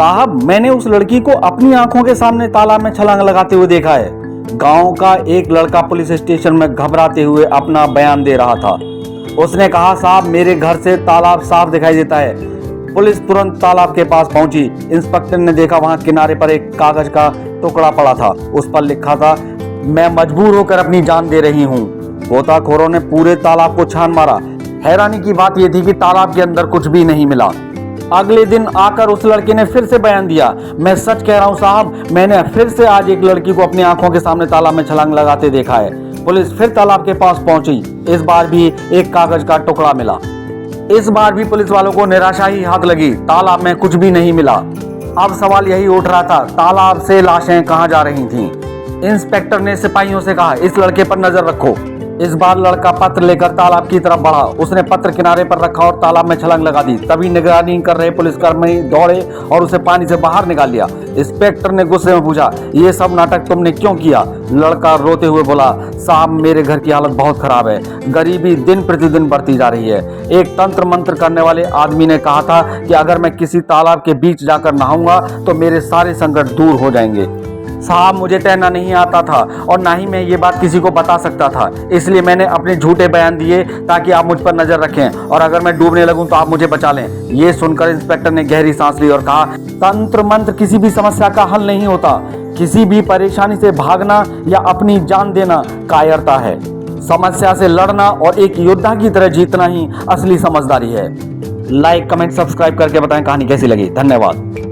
साहब, मैंने उस लड़की को अपनी आंखों के सामने तालाब में छलांग लगाते हुए देखा है। गांव का एक लड़का पुलिस स्टेशन में घबराते हुए अपना बयान दे रहा था। उसने कहा, साहब मेरे घर से तालाब साफ दिखाई देता है। पुलिस तुरंत तालाब के पास पहुंची। इंस्पेक्टर ने देखा वहां किनारे पर एक कागज का टुकड़ा पड़ा था। उस पर लिखा था, मैं मजबूर होकर अपनी जान दे रही हूँ। गोताखोरों ने पूरे तालाब को छान मारा। हैरानी की बात यह थी कि तालाब के अंदर कुछ भी नहीं मिला। अगले दिन आकर उस लड़के ने फिर से बयान दिया, मैं सच कह रहा हूं साहब, मैंने फिर से आज एक लड़की को अपनी आंखों के सामने तालाब में छलांग लगाते देखा है। पुलिस फिर तालाब के पास पहुंची। इस बार भी एक कागज का टुकड़ा मिला। इस बार भी पुलिस वालों को निराशा ही हाथ लगी। तालाब में कुछ भी नहीं मिला। अब सवाल यही उठ रहा था, तालाब से लाशें कहां जा रही थीं? इंस्पेक्टर ने सिपाहियों से कहा, इस लड़के पर नजर रखो। इस बार लड़का पत्र लेकर तालाब की तरफ बढ़ा। उसने पत्र किनारे पर रखा और तालाब में छलांग लगा दी। तभी निगरानी कर रहे पुलिसकर्मी दौड़े और उसे पानी से बाहर निकाल लिया। इंस्पेक्टर ने गुस्से में पूछा, ये सब नाटक तुमने क्यों किया? लड़का रोते हुए बोला, साहब मेरे घर की हालत बहुत खराब है। गरीबी दिन प्रतिदिन बढ़ती जा रही है। एक तंत्र मंत्र करने वाले आदमी ने कहा था कि अगर मैं किसी तालाब के बीच जाकर नहाऊंगा तो मेरे सारे संकट दूर हो जाएंगे। साहब मुझे तैरना नहीं आता था और ना ही मैं ये बात किसी को बता सकता था, इसलिए मैंने अपने झूठे बयान दिए ताकि आप मुझ पर नजर रखें और अगर मैं डूबने लगूं तो आप मुझे बचा लें। ये सुनकर इंस्पेक्टर ने गहरी सांस ली और कहा, तंत्र मंत्र किसी भी समस्या का हल नहीं होता। किसी भी परेशानी से भागना या अपनी जान देना कायरता है। समस्या से लड़ना और एक योद्धा की तरह जीतना ही असली समझदारी है। लाइक, कमेंट, सब्सक्राइब करके बताएं कहानी कैसी लगी। धन्यवाद।